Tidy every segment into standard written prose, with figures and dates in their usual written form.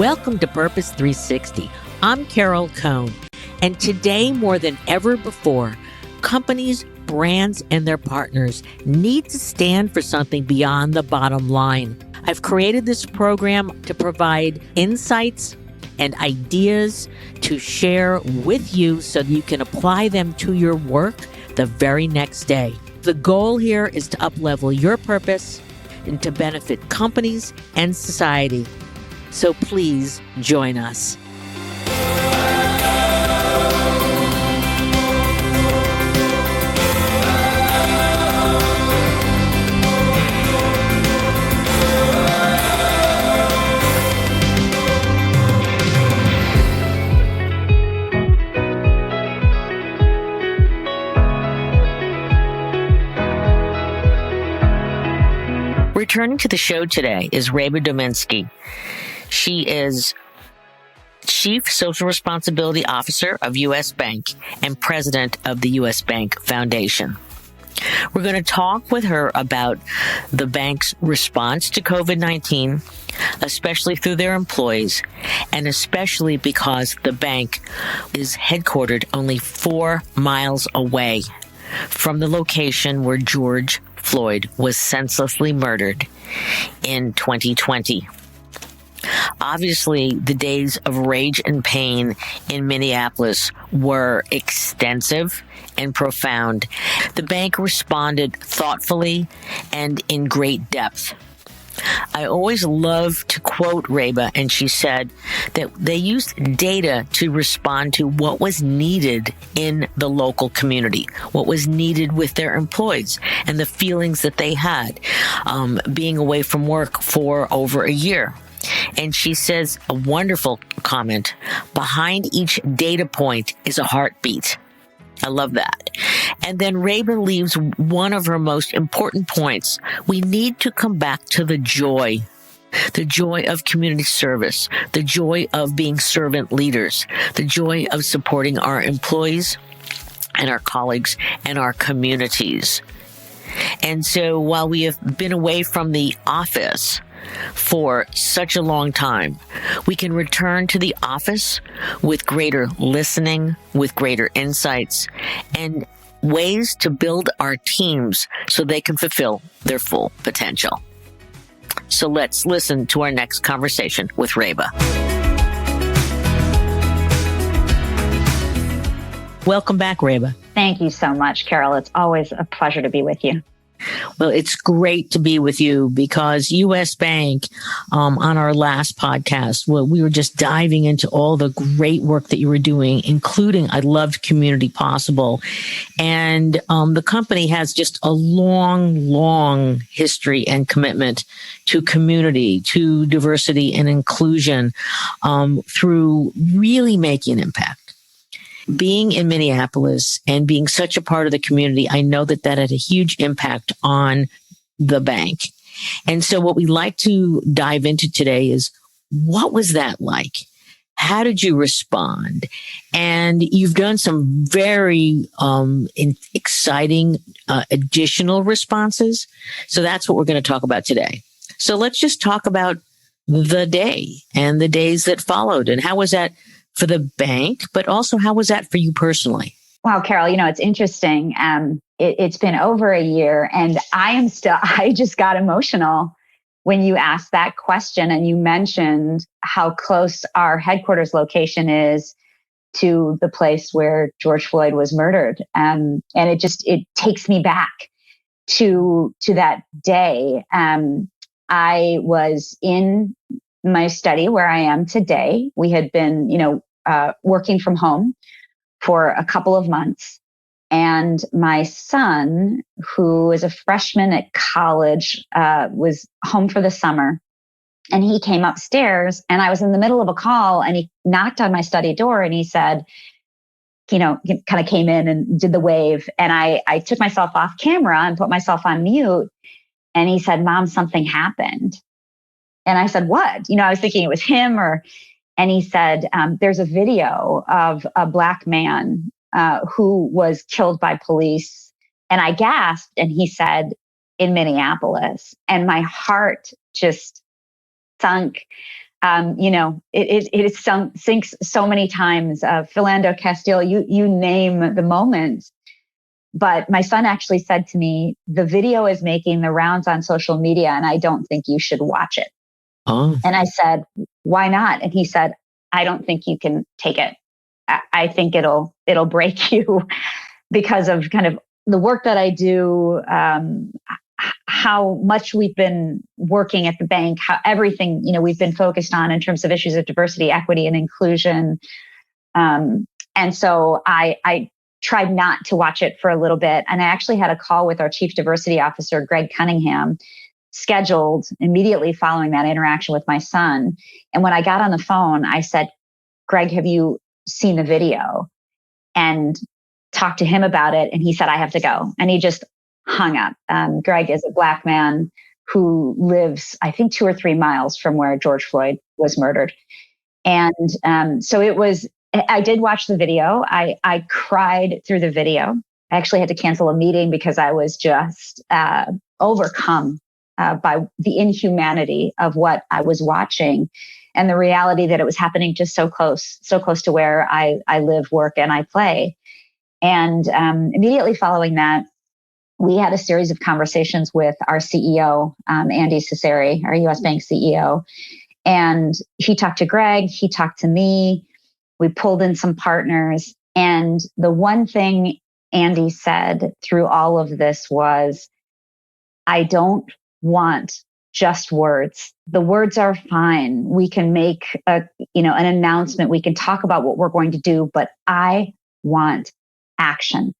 Welcome to Purpose 360. I'm Carol Cohn, and today more than ever before, companies, brands, and their partners need to stand for something beyond the bottom line. I've created this program to provide insights and ideas to share with you so that you can apply them to your work the very next day. The goal here is to up-level your purpose and to benefit companies and society. So please join us. Returning to the show today is Reba Dominski. She is Chief Social Responsibility Officer of U.S. Bank and President of the U.S. Bank Foundation. We're going to talk with her about the bank's response to COVID-19, especially through their employees, and especially because the bank is headquartered only 4 miles away from the location where George Floyd was senselessly murdered in 2020. Obviously, the days of rage and pain in Minneapolis were extensive and profound. The bank responded thoughtfully and in great depth. I always love to quote Reba, and she said that they used data to respond to what was needed in the local community, what was needed with their employees, and the feelings that they had being away from work for over a year. And she says a wonderful comment: behind each data point is a heartbeat. I love that. And then Reba leaves one of her most important points. We need to come back to the joy of community service, the joy of being servant leaders, the joy of supporting our employees and our colleagues and our communities. And so while we have been away from the office for such a long time, we can return to the office with greater listening, with greater insights, and ways to build our teams so they can fulfill their full potential. So let's listen to our next conversation with Reba. Welcome back, Reba. Thank you so much, Carol. It's always a pleasure to be with you. Well, it's great to be with you because U.S. Bank, on our last podcast, we were just diving into all the great work that you were doing, including I loved Community Possible. And the company has just a long history and commitment to community, to diversity and inclusion through really making an impact. Being in Minneapolis and being such a part of the community, I know that had a huge impact on the bank. And so what we'd like to dive into today is, what was that like? How did you respond? And you've done some very exciting additional responses. So that's what we're going to talk about today. So let's just talk about the day and the days that followed. And how was that for the bank, but also how was that for you personally? Wow, Carol, it's interesting. It's been over a year and I just got emotional when you asked that question and you mentioned how close our headquarters location is to the place where George Floyd was murdered. And it takes me back to that day. I was in my study where I am today. We had been, working from home for a couple of months. And my son, who is a freshman at college, was home for the summer. And he came upstairs and I was in the middle of a call and he knocked on my study door and he said, he kind of came in and did the wave. And I took myself off camera and put myself on mute. And he said, "Mom, something happened." And I said, "What?" I was thinking it was him and he said, "There's a video of a Black man who was killed by police." And I gasped and he said, "In Minneapolis." And my heart just sunk. it sinks so many times. Philando Castile, you name the moment. But my son actually said to me, the video is making the rounds on social media, and I don't think you should watch it. Oh. And I said, why not? And he said, I don't think you can take it. I think it'll break you because of kind of the work that I do, how much we've been working at the bank, how everything, we've been focused on in terms of issues of diversity, equity, and inclusion. And so I tried not to watch it for a little bit. And I actually had a call with our Chief Diversity Officer, Greg Cunningham, scheduled immediately following that interaction with my son. And when I got on the phone, I said, Greg, have you seen the video? And talked to him about it. And he said, I have to go. And he just hung up. Greg is a Black man who lives, I think, 2 or 3 miles from where George Floyd was murdered. And so I did watch the video. I cried through the video. I actually had to cancel a meeting because I was just overcome by the inhumanity of what I was watching and the reality that it was happening just so close to where I live, work, and I play. And immediately following that, we had a series of conversations with our CEO, Andy Cesare, our U.S. Bank CEO. And he talked to Greg, he talked to me. We pulled in some partners. And the one thing Andy said through all of this was, I don't want just words. The words are fine. We can make an announcement. We can talk about what we're going to do, but I want action.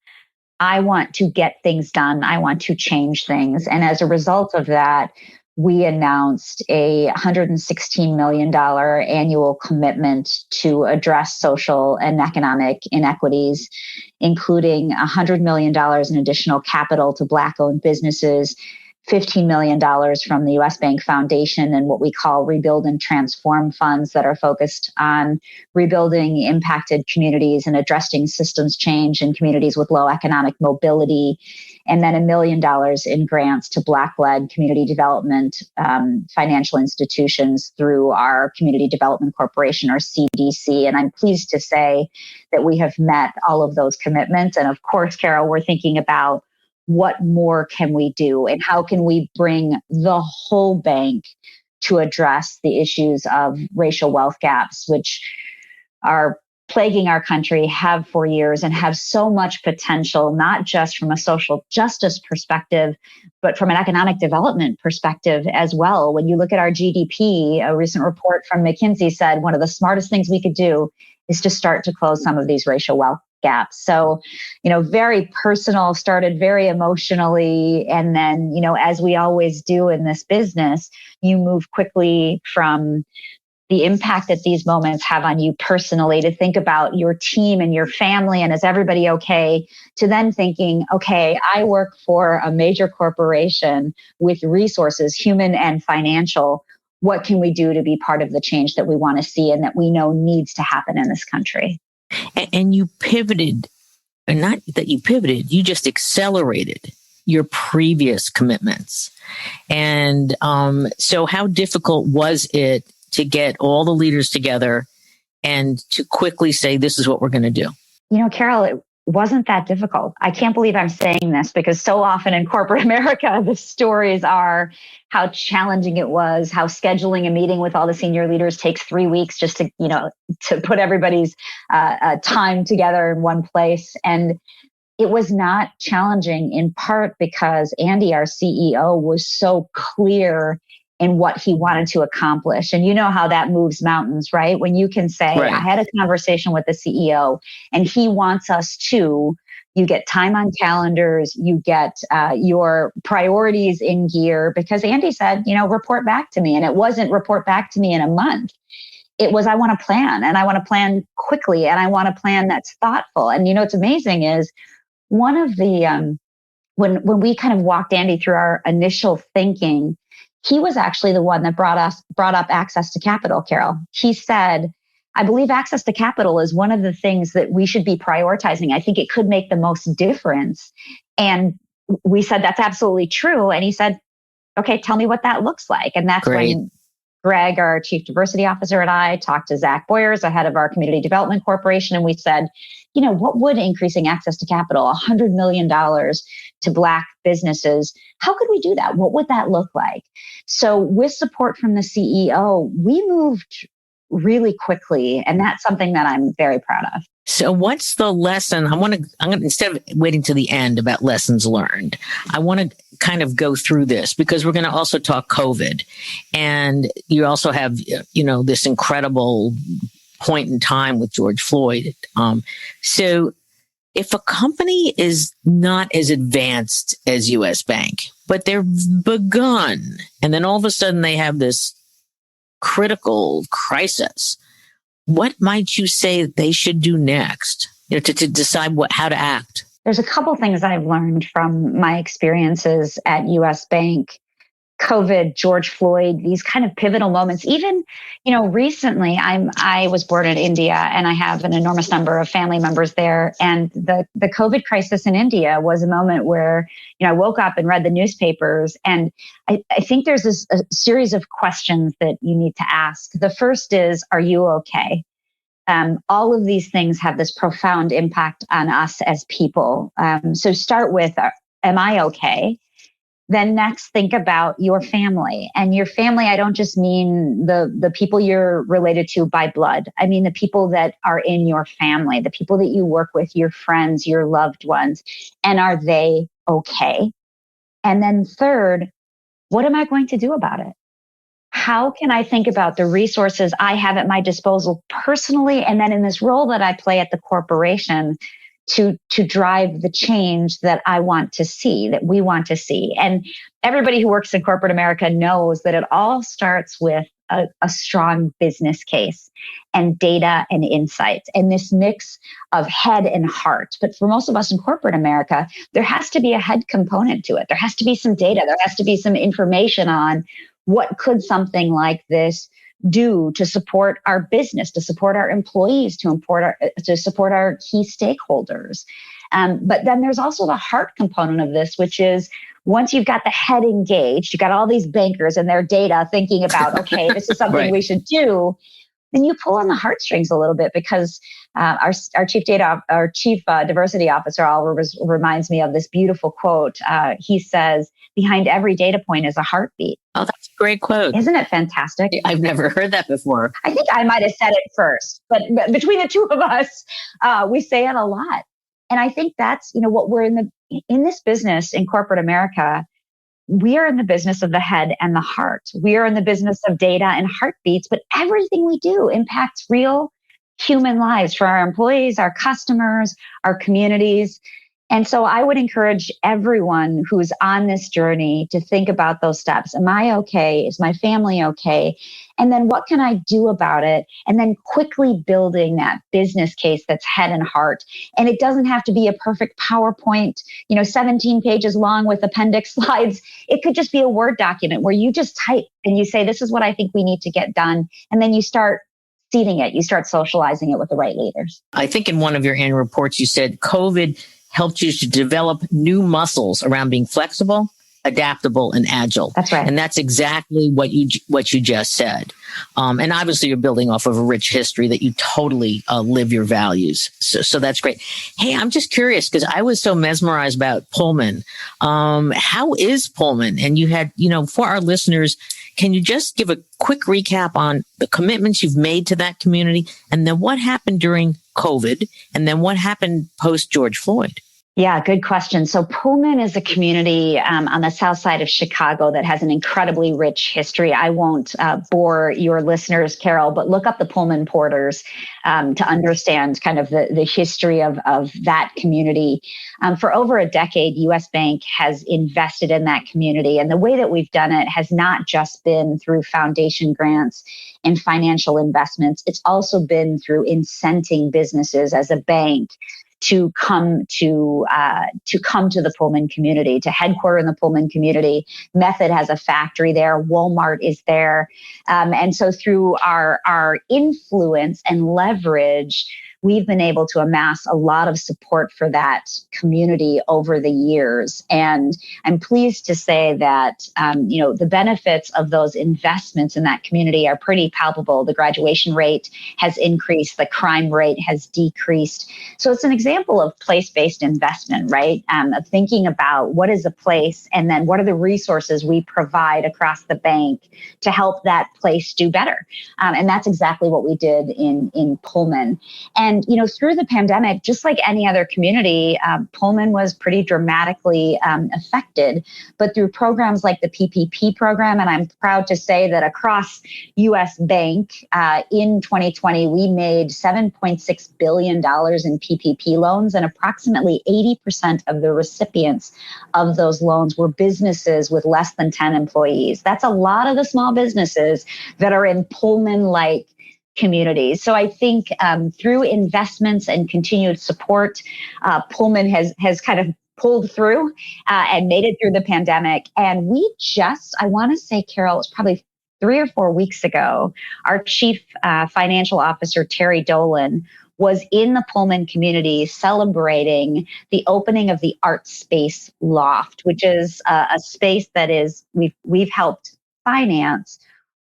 I want to get things done. I want to change things. And as a result of that, we announced a $116 million annual commitment to address social and economic inequities, including $100 million in additional capital to Black-owned businesses, $15 million from the U.S. Bank Foundation and what we call Rebuild and Transform funds that are focused on rebuilding impacted communities and addressing systems change in communities with low economic mobility, and then $1 million in grants to Black-led community development financial institutions through our Community Development Corporation, or CDC. And I'm pleased to say that we have met all of those commitments. And of course, Carol, we're thinking about what more can we do and how can we bring the whole bank to address the issues of racial wealth gaps, which are plaguing our country, have for years, and have so much potential, not just from a social justice perspective, but from an economic development perspective as well. When you look at our GDP, a recent report from McKinsey said one of the smartest things we could do is to start to close some of these racial wealth gaps. So, very personal, started very emotionally. And then, as we always do in this business, you move quickly from the impact that these moments have on you personally to think about your team and your family and is everybody okay, to then thinking, okay, I work for a major corporation with resources, human and financial. What can we do to be part of the change that we want to see and that we know needs to happen in this country? And you pivoted, and not that you pivoted, you just accelerated your previous commitments. And so how difficult was it to get all the leaders together and to quickly say, this is what we're going to do? Carol, it wasn't that difficult. I can't believe I'm saying this because so often in corporate America, the stories are how challenging it was, how scheduling a meeting with all the senior leaders takes 3 weeks just to, to put everybody's time together in one place. And it was not challenging in part because Andy, our CEO, was so clear in what he wanted to accomplish. And you know how that moves mountains, right? When you can say, right, I had a conversation with the CEO and he wants us to, you get time on calendars, you get your priorities in gear, because Andy said, report back to me. And it wasn't report back to me in a month. It was, I want to plan, and I want to plan quickly, and I want a plan that's thoughtful. And what's amazing is one of the, when we kind of walked Andy through our initial thinking, he was actually the one that brought up access to capital, Carol. He said, I believe access to capital is one of the things that we should be prioritizing. I think it could make the most difference. And we said, that's absolutely true. And he said, okay, tell me what that looks like. And that's Great. when Greg, our chief diversity officer, and I talked to Zach Boyers, the head of our community development corporation, and we said, what would increasing access to capital, $100 million to Black businesses, how could we do that? What would that look like? So with support from the CEO, we moved really quickly, and that's something that I'm very proud of. So what's the lesson? I'm going to, instead of waiting to the end about lessons learned, I want to kind of go through this because we're going to also talk COVID. And you also have, this incredible point in time with George Floyd. So if a company is not as advanced as US Bank, but they're begun, and then all of a sudden they have this critical crisis, what might you say they should do next, to decide how to act? There's a couple things I've learned from my experiences at US Bank, COVID, George Floyd, these kind of pivotal moments. Even, recently I was born in India and I have an enormous number of family members there. And the COVID crisis in India was a moment where, I woke up and read the newspapers. And I think there's a series of questions that you need to ask. The first is, are you okay? All of these things have this profound impact on us as people. So start with, am I okay? Then next, think about your family. And your family, I don't just mean the people you're related to by blood. I mean the people that are in your family, the people that you work with, your friends, your loved ones. And are they okay? And then third, what am I going to do about it? How can I think about the resources I have at my disposal personally, and then in this role that I play at the corporation to drive the change that I want to see, that we want to see? And everybody who works in corporate America knows that it all starts with a strong business case and data and insights and this mix of head and heart. But for most of us in corporate America, there has to be a head component to it. There has to be some data. There has to be some information on what could something like this do to support our business, to support our employees, to support our key stakeholders. But then there's also the heart component of this, which is once you've got the head engaged, you've got all these bankers and their data thinking about, okay, this is something Right. we should do. Then you pull on the heartstrings a little bit because our chief diversity officer always reminds me of this beautiful quote. He says, "Behind every data point is a heartbeat." Oh, that's a great quote. Isn't it fantastic? I've never heard that before. I think I might have said it first, but between the two of us, we say it a lot. And I think that's, what we're in this business in corporate America. We are in the business of the head and the heart. We are in the business of data and heartbeats, but everything we do impacts real human lives for our employees, our customers, our communities. And so I would encourage everyone who's on this journey to think about those steps. Am I okay? Is my family okay? And then what can I do about it? And then quickly building that business case that's head and heart. And it doesn't have to be a perfect PowerPoint, 17 pages long with appendix slides. It could just be a Word document where you just type and you say, this is what I think we need to get done. And then you start seeding it. You start socializing it with the right leaders. I think in one of your annual reports, you said COVID helped you to develop new muscles around being flexible, adaptable, and agile. That's right. And that's exactly what you just said. And obviously you're building off of a rich history that you totally live your values. So that's great. Hey, I'm just curious because I was so mesmerized about Pullman. How is Pullman? And you had, for our listeners, can you just give a quick recap on the commitments you've made to that community and then what happened during COVID and then what happened post George Floyd? Yeah, good question. So Pullman is a community on the south side of Chicago that has an incredibly rich history. I won't bore your listeners, Carol, but look up the Pullman Porters to understand kind of the history of that community. For over a decade, US Bank has invested in that community. And the way that we've done it has not just been through foundation grants and financial investments. It's also been through incenting businesses as a bank to come to the Pullman community, to headquarter in the Pullman community. Method has a factory there. Walmart is there. And so through our influence and leverage, we've been able to amass a lot of support for that community over the years. And I'm pleased to say that, the benefits of those investments in that community are pretty palpable. The graduation rate has increased, the crime rate has decreased. So it's an example of place-based investment, right? Of thinking about what is a place and then what are the resources we provide across the bank to help that place do better. And that's exactly what we did in Pullman. And, through the pandemic, just like any other community, Pullman was pretty dramatically affected. But through programs like the PPP program, and I'm proud to say that across U.S. Bank in 2020, we made $7.6 billion in PPP loans, and approximately 80% of the recipients of those loans were businesses with less than 10 employees. That's a lot of the small businesses that are in Pullman-like communities. So I think through investments and continued support, Pullman has kind of pulled through and made it through the pandemic. And I want to say, Carol, it was probably 3 or 4 weeks ago, our chief financial officer, Terry Dolan, was in the Pullman community celebrating the opening of the Art Space Loft, which is a space that we've helped finance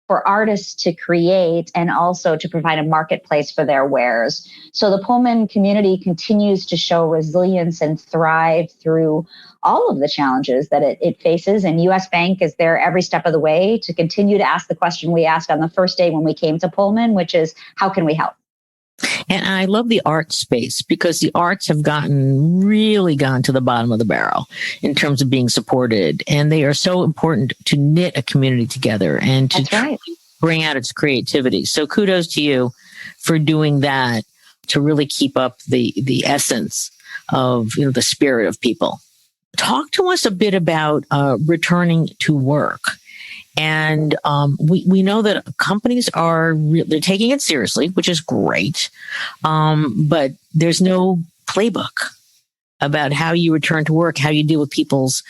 for artists to create and also to provide a marketplace for their wares. So the Pullman community continues to show resilience and thrive through all of the challenges that it faces. And U.S. Bank is there every step of the way to continue to ask the question we asked on the first day when we came to Pullman, which is, how can we help? And I love the art space because the arts have really gone to the bottom of the barrel in terms of being supported. And they are so important to knit a community together and to bring out its creativity. So kudos to you for doing that, to really keep up the essence of the spirit of people. Talk to us a bit about returning to work. And we know that companies they're taking it seriously, which is great. But there's no playbook about how you return to work, how you deal with people's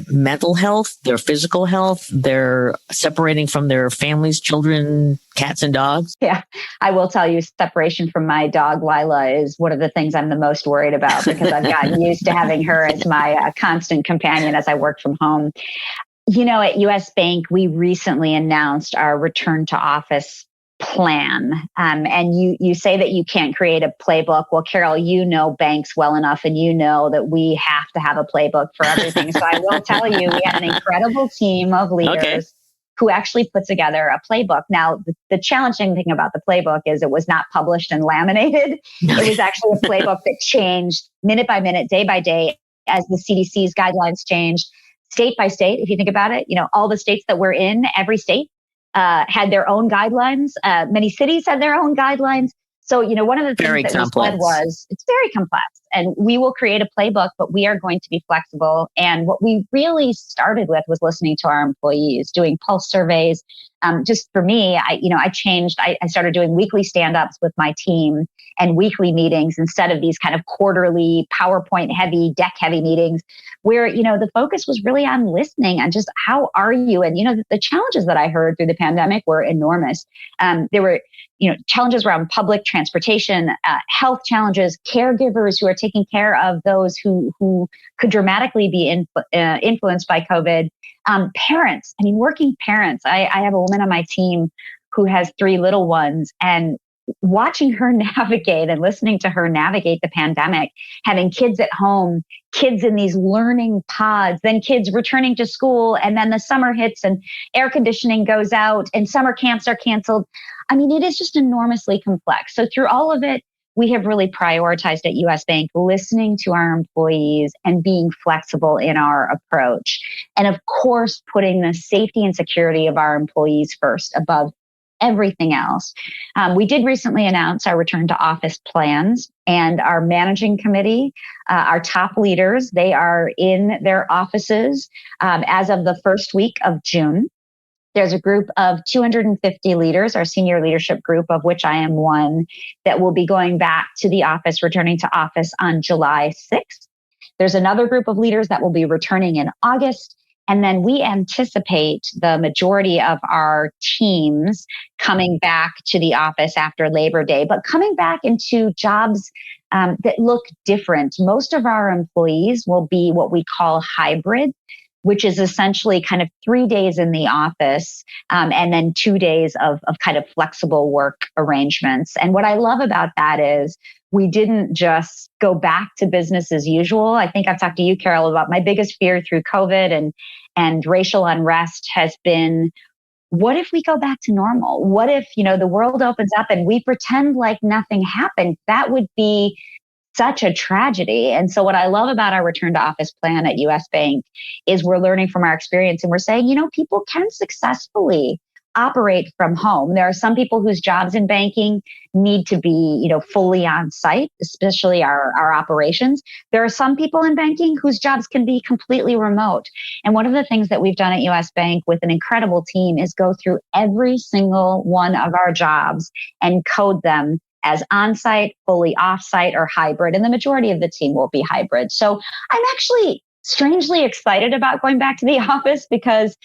mental health, their physical health, their separating from their families, children, cats and dogs. Yeah, I will tell you, separation from my dog, Lila, is one of the things I'm the most worried about because I've gotten used to having her as my constant companion as I work from home. At U.S. Bank, we recently announced our return to office plan. And you say that you can't create a playbook. Well, Carol, you know banks well enough, and you know that we have to have a playbook for everything. So I will tell you, we had an incredible team of leaders who actually put together a playbook. Now, the challenging thing about the playbook is it was not published and laminated. It was actually a playbook that changed minute by minute, day by day, as the CDC's guidelines changed. State by state, if you think about it, all the states that we're in, every state had their own guidelines. Many cities had their own guidelines. So, one of the things that we said was, it's very complex, and we will create a playbook, but we are going to be flexible. And what we really started with was listening to our employees, doing pulse surveys. Just for me, I changed. I started doing weekly stand-ups with my team and weekly meetings instead of these kind of quarterly PowerPoint-heavy, deck-heavy meetings where, the focus was really on listening and just how are you? And, the challenges that I heard through the pandemic were enormous. There were, challenges around public transportation, health challenges, caregivers who are taking care of those who could dramatically be influenced by COVID. Parents, working parents. I have a woman on my team who has 3 little ones, and watching her navigate and listening to her navigate the pandemic, having kids at home, kids in these learning pods, then kids returning to school, and then the summer hits and air conditioning goes out and summer camps are canceled. It is just enormously complex. So through all of it, we have really prioritized at U.S. Bank listening to our employees and being flexible in our approach. And of course, putting the safety and security of our employees first above everything else. We did recently announce our return to office plans, and our managing committee, our top leaders, they are in their offices as of the first week of June. There's a group of 250 leaders, our senior leadership group, of which I am one, that will be going back to the office, returning to office on July 6th. There's another group of leaders that will be returning in August. And then we anticipate the majority of our teams coming back to the office after Labor Day, but coming back into jobs that look different. Most of our employees will be what we call hybrid, which is essentially kind of 3 days in the office and then 2 days of kind of flexible work arrangements. And what I love about that is we didn't just go back to business as usual. I think I've talked to you, Carol, about my biggest fear through COVID and racial unrest has been, what if we go back to normal? What if, the world opens up and we pretend like nothing happened? That would be such a tragedy. And so what I love about our return to office plan at US Bank is we're learning from our experience and we're saying, people can successfully operate from home. There are some people whose jobs in banking need to be, fully on site, especially our operations. There are some people in banking whose jobs can be completely remote. And one of the things that we've done at US Bank with an incredible team is go through every single one of our jobs and code them as on-site, fully off-site, or hybrid. And the majority of the team will be hybrid. So I'm actually strangely excited about going back to the office because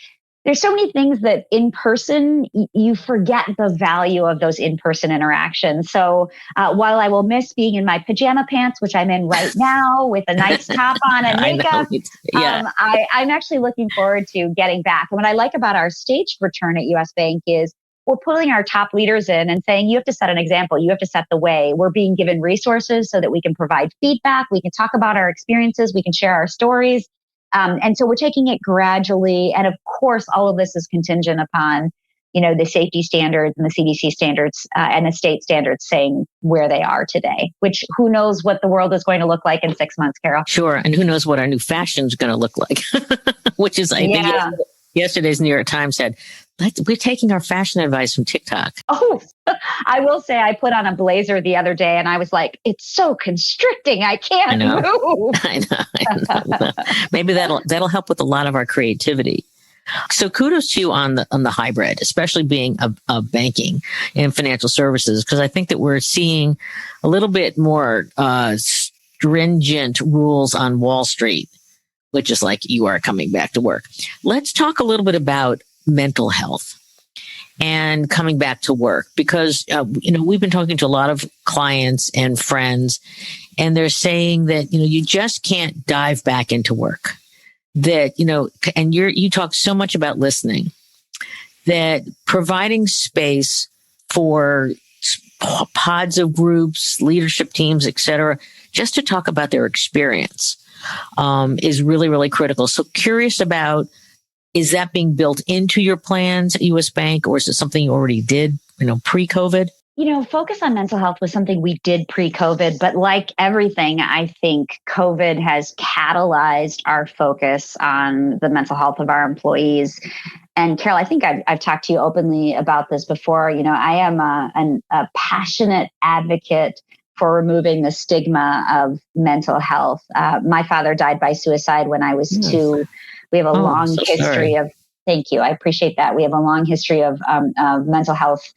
there's so many things that in person, you forget the value of those in-person interactions. So while I will miss being in my pajama pants, which I'm in right now with a nice top on and makeup, I'm actually looking forward to getting back. And what I like about our staged return at US Bank is we're pulling our top leaders in and saying, you have to set an example. You have to set the way. We're being given resources so that we can provide feedback. We can talk about our experiences. We can share our stories. And so we're taking it gradually. And of course, all of this is contingent upon, the safety standards and the CDC standards and the state standards saying where they are today, which who knows what the world is going to look like in 6 months, Carol. Sure. And who knows what our new fashion is going to look like, which is, I think yesterday's New York Times said, we're taking our fashion advice from TikTok. Oh, I will say I put on a blazer the other day and I was like, it's so constricting. I can't move. I know. Maybe that'll help with a lot of our creativity. So kudos to you on the hybrid, especially being a banking and financial services, because I think that we're seeing a little bit more stringent rules on Wall Street, which is like you are coming back to work. Let's talk a little bit about mental health and coming back to work, because, we've been talking to a lot of clients and friends, and they're saying that, you just can't dive back into work. That, and you talk so much about listening, that providing space for pods of groups, leadership teams, et cetera, just to talk about their experience is really, really critical. So curious about, is that being built into your plans at US Bank, or is it something you already did, pre-COVID? Focus on mental health was something we did pre-COVID, but like everything, I think COVID has catalyzed our focus on the mental health of our employees. And Carol, I think I've talked to you openly about this before. I am a passionate advocate for removing the stigma of mental health. My father died by suicide when I was 2. We have a long history of, thank you. I appreciate that. We have a long history of mental health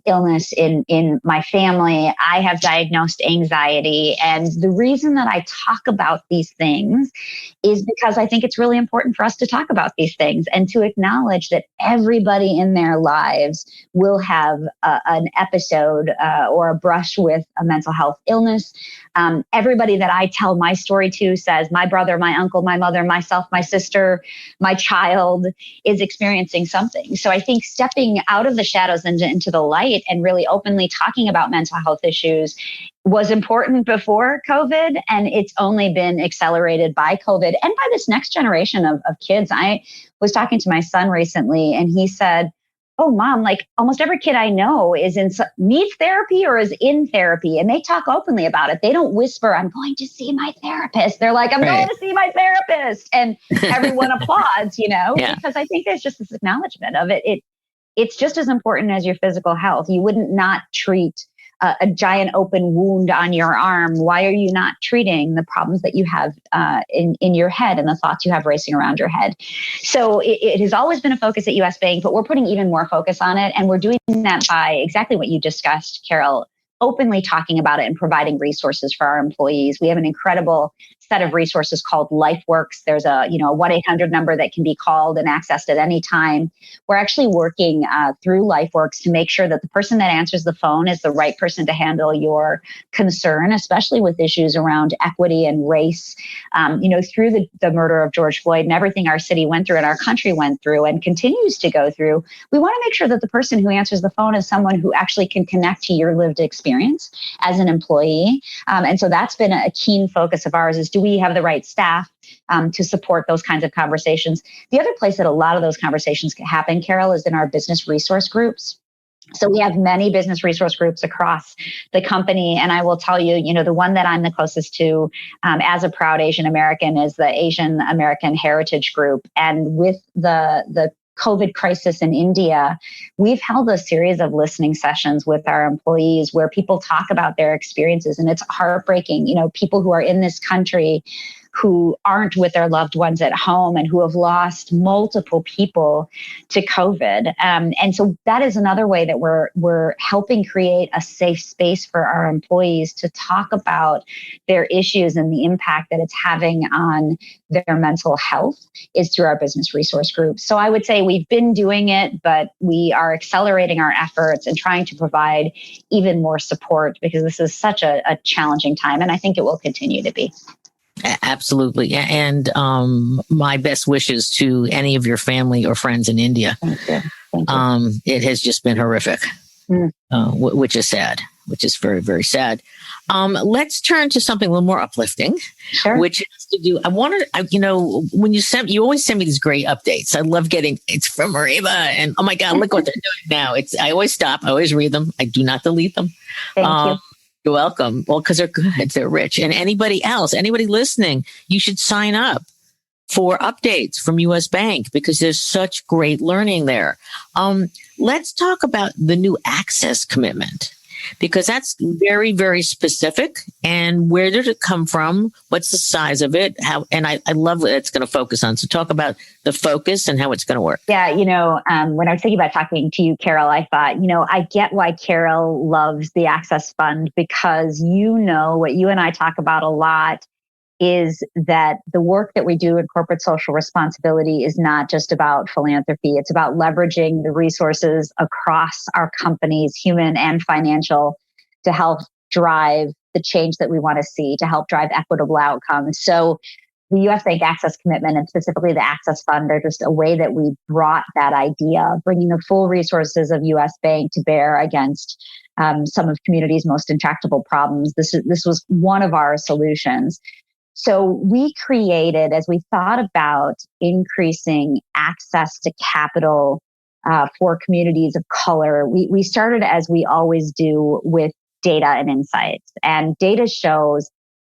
illness in my family. I have diagnosed anxiety. And the reason that I talk about these things is because I think it's really important for us to talk about these things and to acknowledge that everybody in their lives will have an episode or a brush with a mental health illness. Everybody that I tell my story to says my brother, my uncle, my mother, myself, my sister, my child is experiencing something. So I think stepping out of the shadows and into the light and really openly talking about mental health issues was important before COVID, and it's only been accelerated by COVID and by this next generation of kids. I was talking to my son recently, and he said, oh, Mom, like almost every kid I know needs therapy or is in therapy, and they talk openly about it. They don't whisper, I'm going to see my therapist. They're like, I'm going to see my therapist. And everyone applauds, because I think there's just this acknowledgement of it. It's just as important as your physical health. You wouldn't not treat a giant open wound on your arm. Why are you not treating the problems that you have in your head and the thoughts you have racing around your head? So it has always been a focus at US Bank, but we're putting even more focus on it. And we're doing that by exactly what you discussed, Carol, openly talking about it and providing resources for our employees. We have an incredible set of resources called LifeWorks. There's a 1-800 number that can be called and accessed at any time. We're actually working through LifeWorks to make sure that the person that answers the phone is the right person to handle your concern, especially with issues around equity and race. Through the murder of George Floyd and everything our city went through and our country went through and continues to go through, we want to make sure that the person who answers the phone is someone who actually can connect to your lived experience as an employee. And so that's been a keen focus of ours, is do we have the right staff to support those kinds of conversations? The other place that a lot of those conversations can happen, Carol, is in our business resource groups. So we have many business resource groups across the company. And I will tell you, the one that I'm the closest to as a proud Asian American is the Asian American Heritage Group. And with the COVID crisis in India, we've held a series of listening sessions with our employees where people talk about their experiences. And it's heartbreaking, people who are in this country who aren't with their loved ones at home and who have lost multiple people to COVID. And so that is another way that we're helping create a safe space for our employees to talk about their issues and the impact that it's having on their mental health is through our business resource groups. So I would say we've been doing it, but we are accelerating our efforts and trying to provide even more support because this is such a challenging time. And I think it will continue to be. Absolutely. And my best wishes to any of your family or friends in India. Thank you. Thank you. It has just been horrific, which is sad, which is very, very sad. Let's turn to something a little more uplifting, Sure. Which has to do, when you always send me these great updates. I love getting, it's from Reba and oh my God, look what they're doing now. I always stop. I always read them. I do not delete them. Thank you. You're welcome. Well, because they're good, they're rich. And anybody listening, you should sign up for updates from US Bank because there's such great learning there. Let's talk about the new access commitment because that's very, very specific. And where did it come from? What's the size of it? How? And I love what it's going to focus on. So talk about the focus and how it's going to work. Yeah, when I was thinking about talking to you, Carol, I thought, I get why Carol loves the Access Fund because what you and I talk about a lot is that the work that we do in corporate social responsibility is not just about philanthropy. It's about leveraging the resources across our companies, human and financial, to help drive the change that we want to see, to help drive equitable outcomes. So the US Bank Access Commitment and specifically the Access Fund are just a way that we brought that idea of bringing the full resources of US Bank to bear against some of community's most intractable problems. This was one of our solutions. So we created, as we thought about increasing access to capital for communities of color, we started, as we always do, with data and insights. And data shows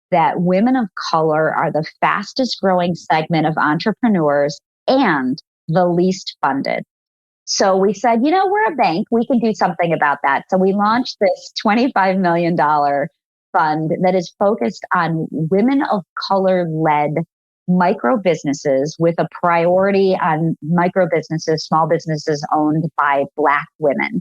that women of color are the fastest growing segment of entrepreneurs and the least funded. So we said, we're a bank. We can do something about that. So we launched this $25 million fund that is focused on women of color-led micro businesses with a priority on micro businesses, small businesses owned by Black women.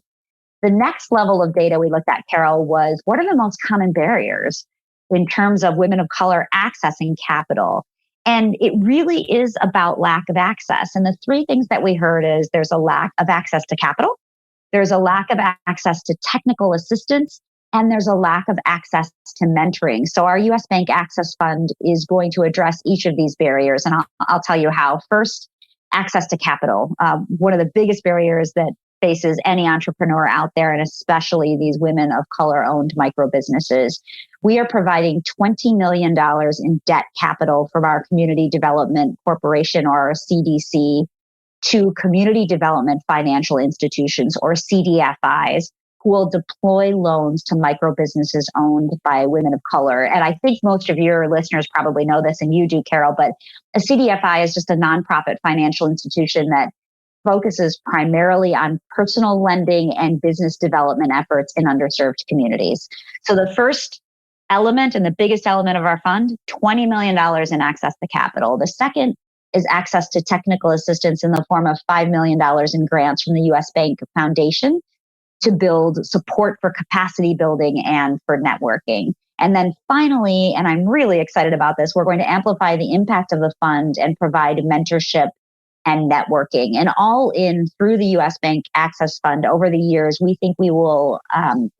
The next level of data we looked at, Carol, was what are the most common barriers in terms of women of color accessing capital? And it really is about lack of access. And the three things that we heard is there's a lack of access to capital, there's a lack of access to technical assistance, and there's a lack of access to mentoring. So our US Bank Access Fund is going to address each of these barriers. And I'll tell you how. First, access to capital. One of the biggest barriers that faces any entrepreneur out there, and especially these women of color-owned micro businesses. We are providing $20 million in debt capital from our Community Development Corporation, or our CDC, to community development financial institutions, or CDFIs, who will deploy loans to micro businesses owned by women of color. And I think most of your listeners probably know this, and you do, Carol, but a CDFI is just a nonprofit financial institution that focuses primarily on personal lending and business development efforts in underserved communities. So the first element and the biggest element of our fund, $20 million in access to capital. The second is access to technical assistance in the form of $5 million in grants from the US Bank Foundation to build support for capacity building and for networking. And then finally, and I'm really excited about this, we're going to amplify the impact of the fund and provide mentorship and networking. And all in through the US Bank Access Fund over the years, we think we will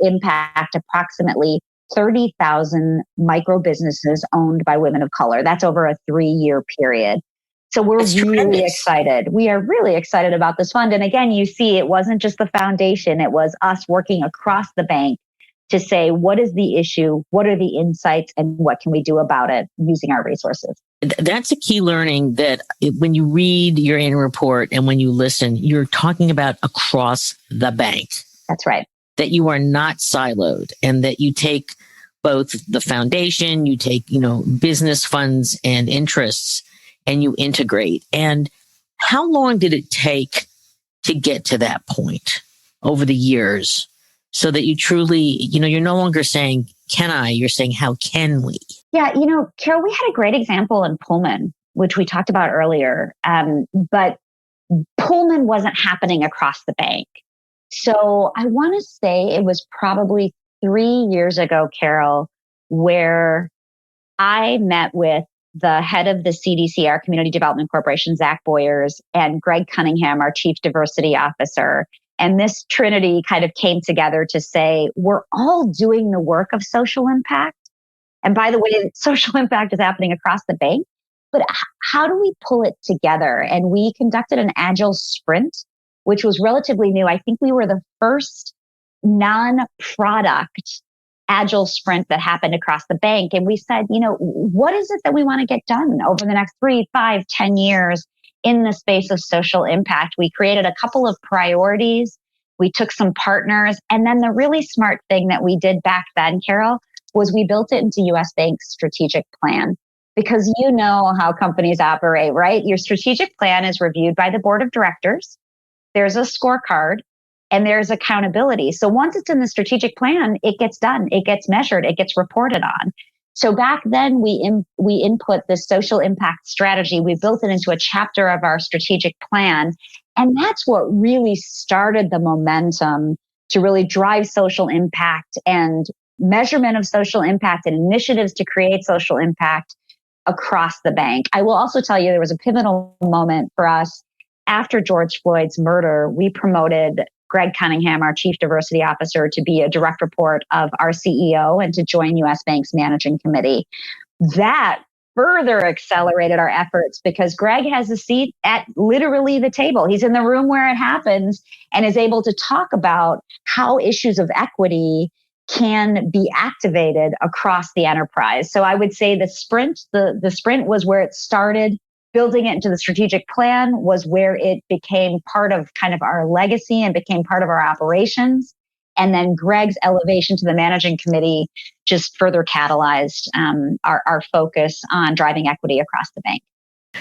impact approximately 30,000 micro businesses owned by women of color. That's over a 3-year period. So we're really excited. We are really excited about this fund. And again, you see, it wasn't just the foundation. It was us working across the bank to say, what is the issue? What are the insights? And what can we do about it using our resources? That's a key learning that when you read your annual report and when you listen, you're talking about across the bank. That's right. That you are not siloed and that you take both the foundation, you take, business funds and interests and you integrate. And how long did it take to get to that point over the years so that you truly, you're no longer saying, can I? You're saying, how can we? Yeah, Carol, we had a great example in Pullman, which we talked about earlier. But Pullman wasn't happening across the bank. So I want to say it was probably 3 years ago, Carol, where I met with the head of the CDC, our Community Development Corporation, Zach Boyers, and Greg Cunningham, our Chief Diversity Officer. And this trinity kind of came together to say, we're all doing the work of social impact. And by the way, social impact is happening across the bank. But how do we pull it together? And we conducted an agile sprint, which was relatively new. I think we were the first non-product agile sprint that happened across the bank. And we said, what is it that we want to get done over the next 3, 5, 10 years in the space of social impact? We created a couple of priorities. We took some partners. And then the really smart thing that we did back then, Carol, was we built it into US Bank's strategic plan. Because you know how companies operate, right? Your strategic plan is reviewed by the board of directors. There's a scorecard and there's accountability. So once it's in the strategic plan, it gets done, it gets measured, it gets reported on. So back then we input this social impact strategy. We built it into a chapter of our strategic plan. And that's what really started the momentum to really drive social impact and measurement of social impact and initiatives to create social impact across the bank. I will also tell you there was a pivotal moment for us after George Floyd's murder. We promoted Greg Cunningham, our Chief Diversity Officer, to be a direct report of our CEO and to join US Bank's managing committee. That further accelerated our efforts because Greg has a seat at literally the table. He's in the room where it happens and is able to talk about how issues of equity can be activated across the enterprise. So I would say the sprint was where it started. Building it into the strategic plan was where it became part of kind of our legacy and became part of our operations. And then Greg's elevation to the managing committee just further catalyzed our focus on driving equity across the bank.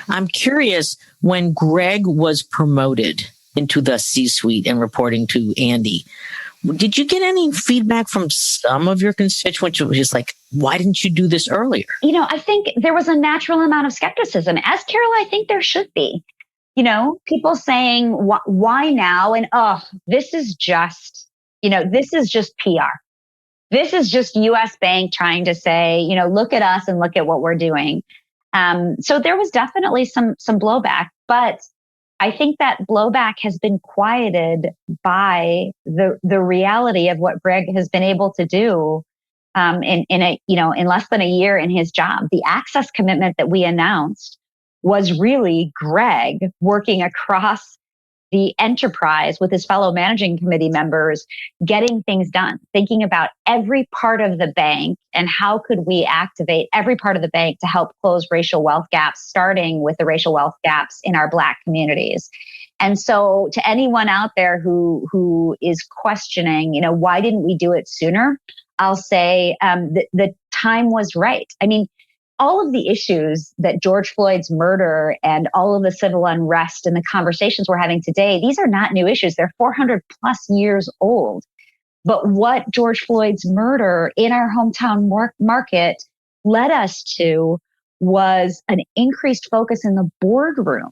I'm curious, when Greg was promoted into the C-suite and reporting to Andy, did you get any feedback from some of your constituents who were just like, why didn't you do this earlier? I think there was a natural amount of skepticism, as Carol, I think there should be. People saying, why now? And, this is just PR. This is just US Bank trying to say, look at us and look at what we're doing. So there was definitely some blowback, but I think that blowback has been quieted by the reality of what Greg has been able to do in less than a year in his job. The access commitment that we announced was really Greg working across the enterprise with his fellow managing committee members, getting things done, thinking about every part of the bank and how could we activate every part of the bank to help close racial wealth gaps, starting with the racial wealth gaps in our Black communities. And so to anyone out there who is questioning, why didn't we do it sooner? I'll say the time was right. I mean, all of the issues that George Floyd's murder and all of the civil unrest and the conversations we're having today, these are not new issues. They're 400 plus years old. But what George Floyd's murder in our hometown market led us to was an increased focus in the boardroom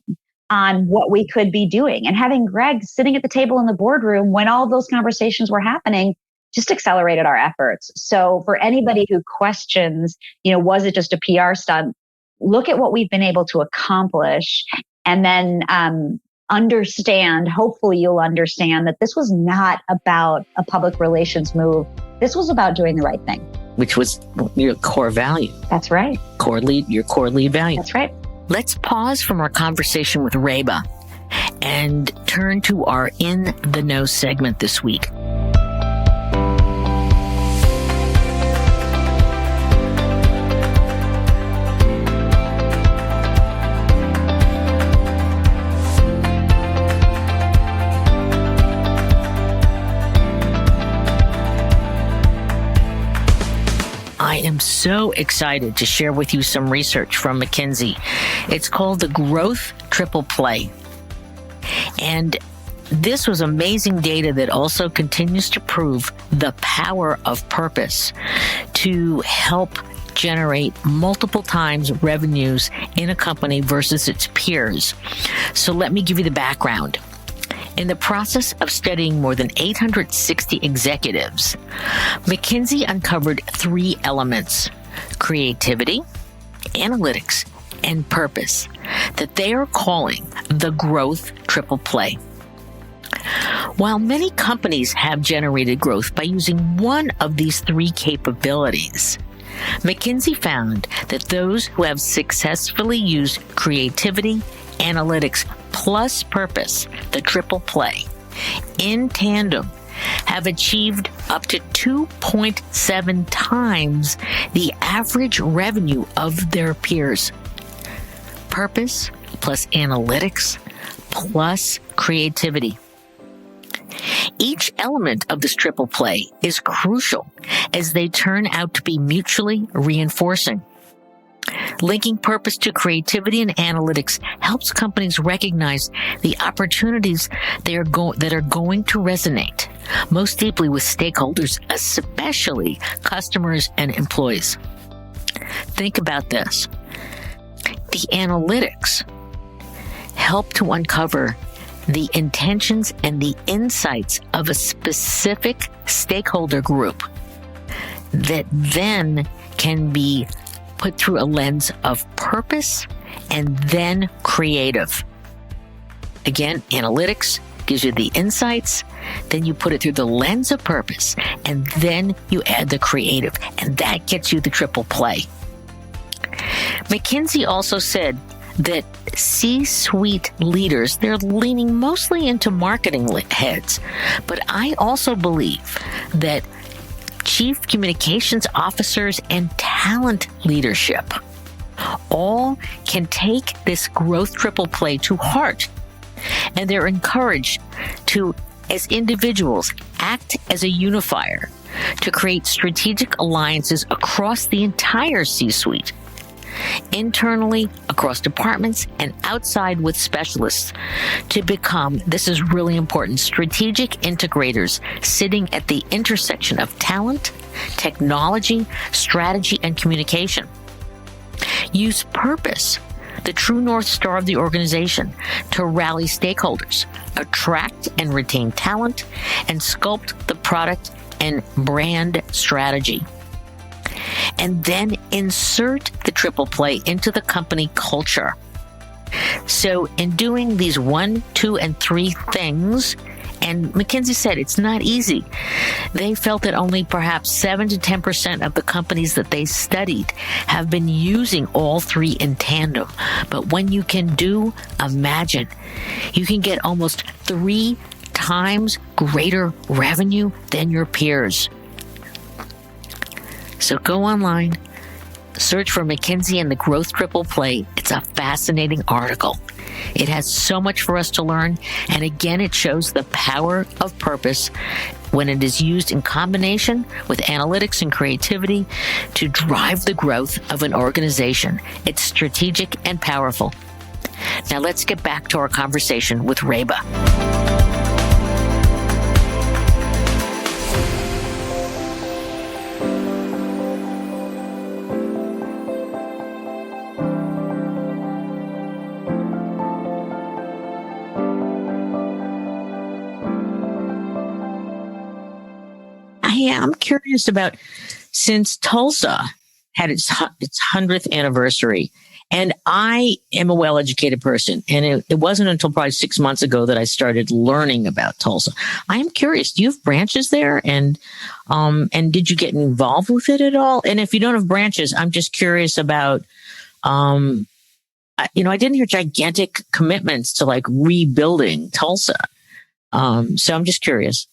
on what we could be doing. And having Greg sitting at the table in the boardroom when all those conversations were happening just accelerated our efforts. So for anybody who questions, was it just a PR stunt? Look at what we've been able to accomplish, and then understand, hopefully you'll understand, that this was not about a public relations move. This was about doing the right thing. Which was your core value. That's right. Your core lead value. That's right. Let's pause from our conversation with Reba and turn to our In the Know segment this week. I am so excited to share with you some research from McKinsey. It's called the Growth Triple Play. And this was amazing data that also continues to prove the power of purpose to help generate multiple times revenues in a company versus its peers. So let me give you the background. In the process of studying more than 860 executives, McKinsey uncovered 3 elements: creativity, analytics, and purpose that they are calling the growth triple play. While many companies have generated growth by using one of these 3 capabilities, McKinsey found that those who have successfully used creativity, analytics, plus purpose, the triple play, in tandem, have achieved up to 2.7 times the average revenue of their peers. Purpose plus analytics plus creativity. Each element of this triple play is crucial as they turn out to be mutually reinforcing. Linking purpose to creativity and analytics helps companies recognize the opportunities that are going to resonate most deeply with stakeholders, especially customers and employees. Think about this. The analytics help to uncover the intentions and the insights of a specific stakeholder group that then can be put through a lens of purpose and then creative. Again, analytics gives you the insights, then you put it through the lens of purpose, and then you add the creative, and that gets you the triple play. McKinsey also said that C-suite leaders, they're leaning mostly into marketing heads, but I also believe that chief communications officers and talent leadership all can take this growth triple play to heart, and they're encouraged to, as individuals, act as a unifier to create strategic alliances across the entire C-suite, internally, across departments, and outside with specialists, to become, this is really important, strategic integrators sitting at the intersection of talent, technology, strategy, and communication. Use purpose, the true North Star of the organization, to rally stakeholders, attract and retain talent, and sculpt the product and brand strategy. And then insert the triple play into the company culture. So in doing these 1, 2, and 3 things, and McKinsey said it's not easy. They felt that only perhaps 7 to 10% of the companies that they studied have been using all 3 in tandem. But when you can imagine, you can get almost 3 times greater revenue than your peers. So go online, search for McKinsey and the Growth Triple Play. It's a fascinating article. It has so much for us to learn, and again, it shows the power of purpose when it is used in combination with analytics and creativity to drive the growth of an organization. It's strategic and powerful. Now let's get back to our conversation with Reba. I'm curious about, since Tulsa had its 100th anniversary, and I am a well-educated person, and it wasn't until probably 6 months ago that I started learning about Tulsa. I am curious, do you have branches there? And did you get involved with it at all? And if you don't have branches, I'm just curious about, I didn't hear gigantic commitments to like rebuilding Tulsa. So I'm just curious.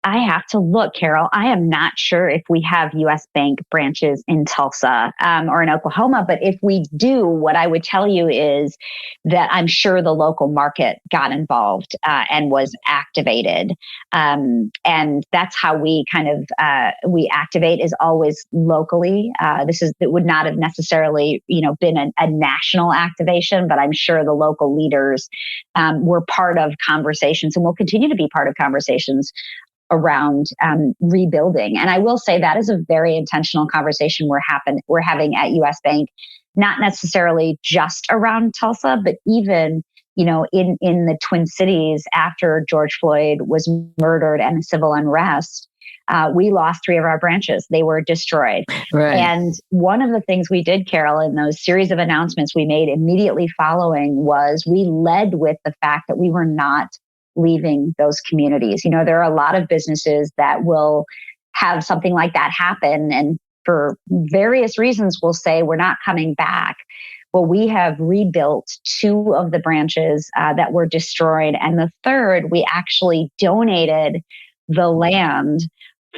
I have to look, Carol. I am not sure if we have U.S. Bank branches in Tulsa or in Oklahoma, but if we do, what I would tell you is that I'm sure the local market got involved and was activated. And that's how we we activate, is always locally. It would not have necessarily, been a national activation, but I'm sure the local leaders were part of conversations and will continue to be part of conversations around rebuilding. And I will say that is a very intentional conversation we're having at U.S. Bank, not necessarily just around Tulsa, but even, in the Twin Cities after George Floyd was murdered and civil unrest. We lost 3 of our branches. They were destroyed. Right. And one of the things we did, Carol, in those series of announcements we made immediately following was we led with the fact that we were not leaving those communities. There are a lot of businesses that will have something like that happen, and for various reasons will say we're not coming back. Well, we have rebuilt 2 of the branches that were destroyed, and the 3rd, we actually donated the land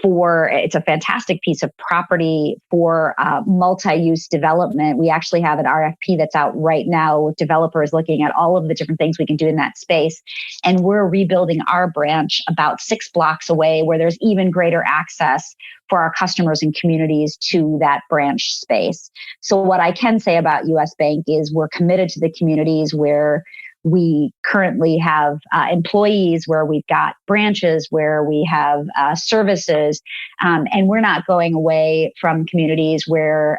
for. It's a fantastic piece of property for multi-use development. We actually have an RFP that's out right now with developers looking at all of the different things we can do in that space. And we're rebuilding our branch about 6 blocks away, where there's even greater access for our customers and communities to that branch space. So what I can say about US Bank is we're committed to the communities where we currently have employees, where we've got branches, where we have services, and we're not going away from communities where,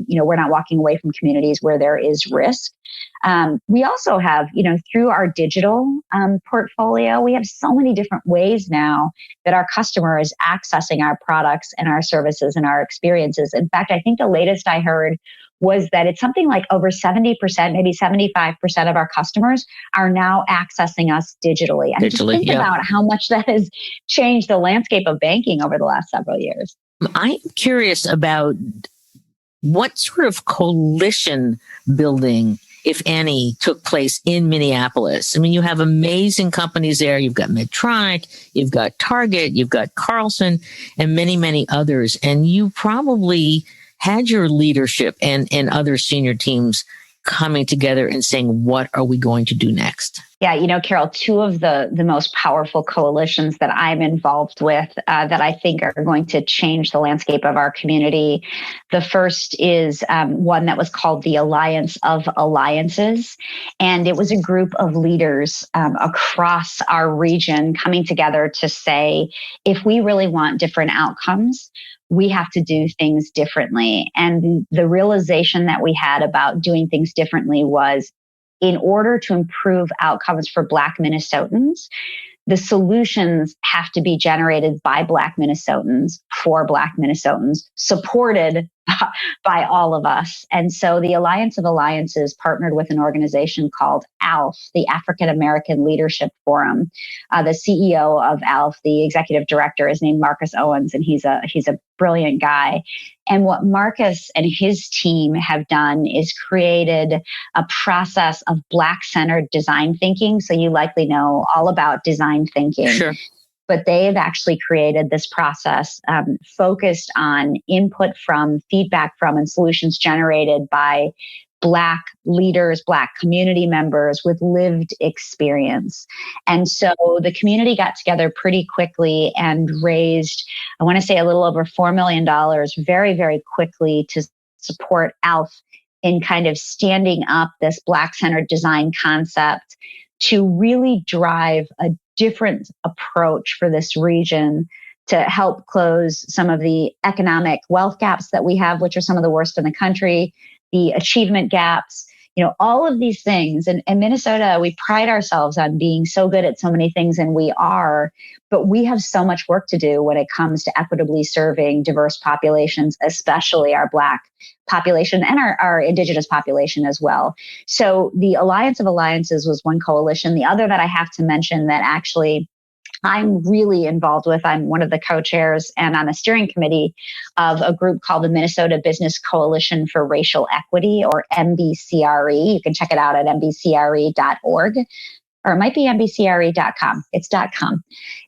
we're not walking away from communities where there is risk. We also have, through our digital portfolio, we have so many different ways now that our customer is accessing our products and our services and our experiences. In fact, I think the latest I heard was that it's something like over 70%, maybe 75% of our customers are now accessing us digitally. And just think about how much that has changed the landscape of banking over the last several years. I'm curious about what sort of coalition building, if any, took place in Minneapolis. I mean, you have amazing companies there. You've got Medtronic, you've got Target, you've got Carlson, and many, many others. And you probably had your leadership and other senior teams coming together and saying, what are we going to do next? Yeah, Carol, 2 of the most powerful coalitions that I'm involved with that I think are going to change the landscape of our community. The first is one that was called the Alliance of Alliances. And it was a group of leaders across our region coming together to say, if we really want different outcomes, we have to do things differently. And the realization that we had about doing things differently was, in order to improve outcomes for Black Minnesotans, the solutions have to be generated by Black Minnesotans for Black Minnesotans, supported by all of us. And so the Alliance of Alliances partnered with an organization called ALF, the African American Leadership Forum. The CEO of ALF, the executive director, is named Marcus Owens, and he's a brilliant guy. And what Marcus and his team have done is created a process of Black-centered design thinking. So you likely know all about design thinking. Sure. But they've actually created this process focused on input from, feedback from, and solutions generated by Black leaders, Black community members with lived experience. And so the community got together pretty quickly and raised, I want to say, a little over $4 million very, very quickly to support ALF in kind of standing up this Black-centered design concept to really drive a different approach for this region to help close some of the economic wealth gaps that we have, which are some of the worst in the country, the achievement gaps, all of these things. And Minnesota, we pride ourselves on being so good at so many things, and we are, but we have so much work to do when it comes to equitably serving diverse populations, especially our Black population and our Indigenous population as well. So the Alliance of Alliances was one coalition. The other that I have to mention that actually I'm really involved with, I'm one of the co-chairs and on the steering committee of a group called the Minnesota Business Coalition for Racial Equity, or MBCRE. You can check it out at mbcre.org. Or it might be mbcre.com. It's .com.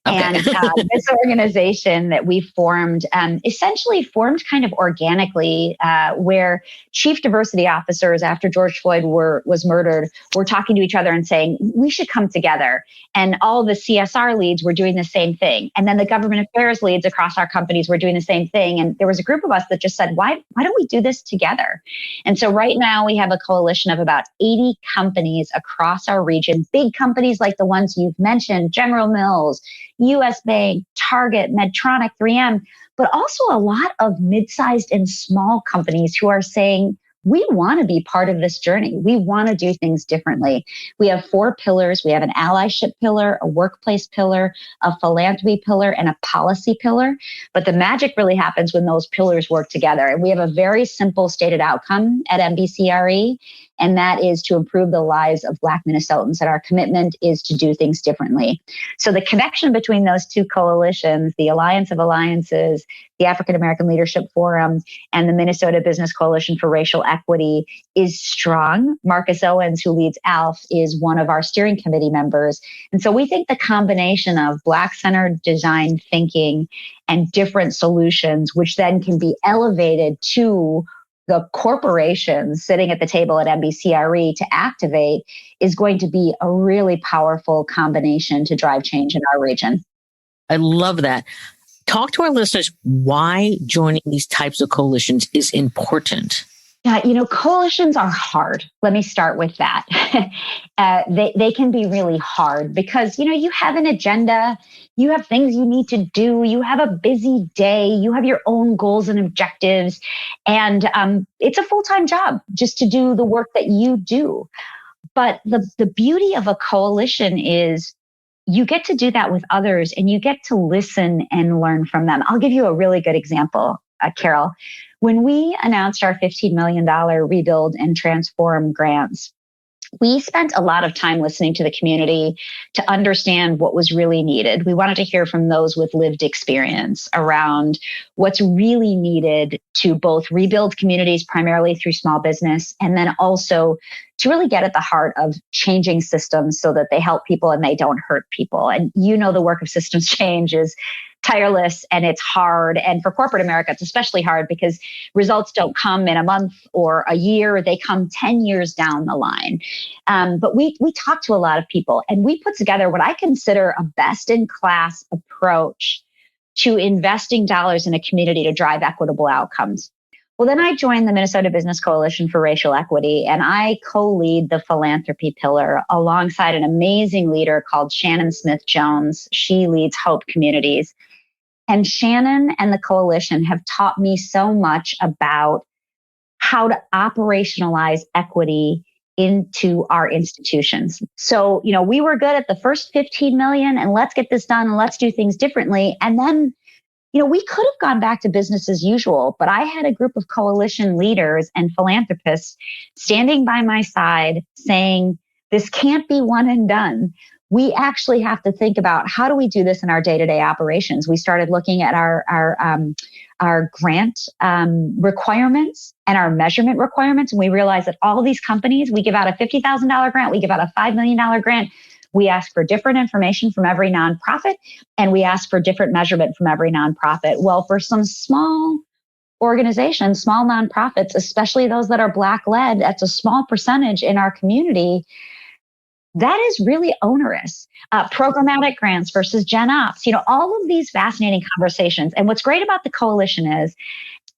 Okay. And this organization that we formed, essentially formed kind of organically, where chief diversity officers after George Floyd was murdered were talking to each other and saying, we should come together. And all the CSR leads were doing the same thing. And then the government affairs leads across our companies were doing the same thing. And there was a group of us that just said, why don't we do this together? And so right now we have a coalition of about 80 companies across our region, big companies like the ones you've mentioned, General Mills, US Bank, Target, Medtronic, 3M, but also a lot of mid-sized and small companies who are saying, we want to be part of this journey. We want to do things differently. We have 4 pillars. We have an allyship pillar, a workplace pillar, a philanthropy pillar, and a policy pillar. But the magic really happens when those pillars work together. And we have a very simple stated outcome at MBCRE, and that is to improve the lives of Black Minnesotans. And our commitment is to do things differently. So the connection between those two coalitions, the Alliance of Alliances, the African American Leadership Forum, and the Minnesota Business Coalition for Racial Equity, is strong. Marcus Owens, who leads ALF, is one of our steering committee members. And so we think the combination of Black-centered design thinking and different solutions, which then can be elevated to the corporations sitting at the table at MBCRE to activate, is going to be a really powerful combination to drive change in our region. I love that. Talk to our listeners why joining these types of coalitions is important. Yeah, coalitions are hard. Let me start with that. They can be really hard because, you have an agenda, you have things you need to do, you have a busy day, you have your own goals and objectives, and it's a full-time job just to do the work that you do. But the beauty of a coalition is you get to do that with others and you get to listen and learn from them. I'll give you a really good example, Carol. When we announced our $15 million Rebuild and Transform grants, we spent a lot of time listening to the community to understand what was really needed. We wanted to hear from those with lived experience around what's really needed to both rebuild communities primarily through small business, and then also to really get at the heart of changing systems so that they help people and they don't hurt people. And the work of systems change is tireless and it's hard. And for corporate America, it's especially hard because results don't come in a month or a year. They come 10 years down the line. But we talk to a lot of people and we put together what I consider a best-in-class approach to investing dollars in a community to drive equitable outcomes. Well, then I joined the Minnesota Business Coalition for Racial Equity, and I co-lead the philanthropy pillar alongside an amazing leader called Shannon Smith-Jones. She leads Hope Communities. And Shannon and the coalition have taught me so much about how to operationalize equity into our institutions. So, we were good at the first 15 million and let's get this done and let's do things differently. And then, we could have gone back to business as usual, but I had a group of coalition leaders and philanthropists standing by my side saying, this can't be one and done. We actually have to think about how do we do this in our day-to-day operations. We started looking at our grant requirements and our measurement requirements, and we realized that all of these companies, we give out a $50,000 grant, we give out a $5 million grant. We ask for different information from every nonprofit, and we ask for different measurement from every nonprofit. Well, for some small organizations, small nonprofits, especially those that are Black-led, that's a small percentage in our community. That is really onerous. Programmatic grants versus Gen Ops, all of these fascinating conversations. And what's great about the coalition is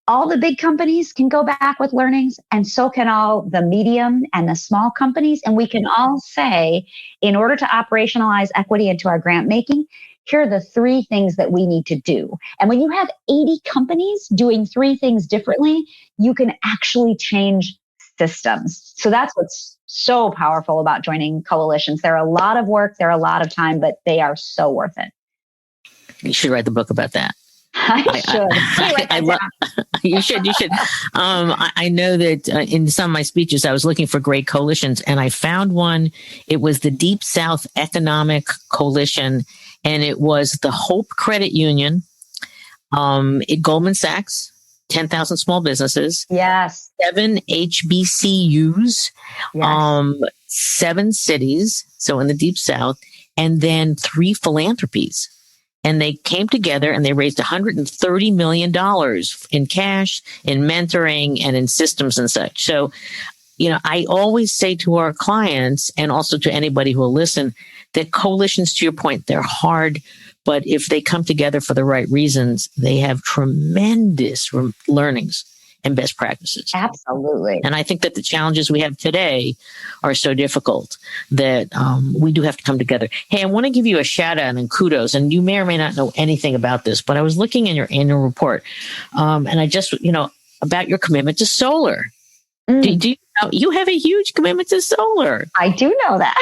all the big companies can go back with learnings, and so can all the medium and the small companies. And we can all say, in order to operationalize equity into our grant making, here are the 3 things that we need to do. And when you have 80 companies doing 3 things differently, you can actually change systems. So that's what's so powerful about joining coalitions. They're a lot of work, they're a lot of time, but they are so worth it. You should write the book about that. I should. You should. I know that in some of my speeches, I was looking for great coalitions, and I found one. It was the Deep South Economic Coalition, and it was the Hope Credit Union, Goldman Sachs, 10,000 small businesses. Yes. 7 HBCUs, Yes. 7 cities, so in the Deep South, and then 3 philanthropies. And they came together and they raised $130 million in cash, in mentoring, and in systems and such. So, I always say to our clients and also to anybody who will listen that coalitions, to your point, they're hard, but if they come together for the right reasons, they have tremendous learnings and best practices. Absolutely. And I think that the challenges we have today are so difficult that we do have to come together. Hey, I want to give you a shout out and kudos, and you may or may not know anything about this, but I was looking in your annual report and I just, about your commitment to solar. Do you know, you have a huge commitment to solar? I do know that.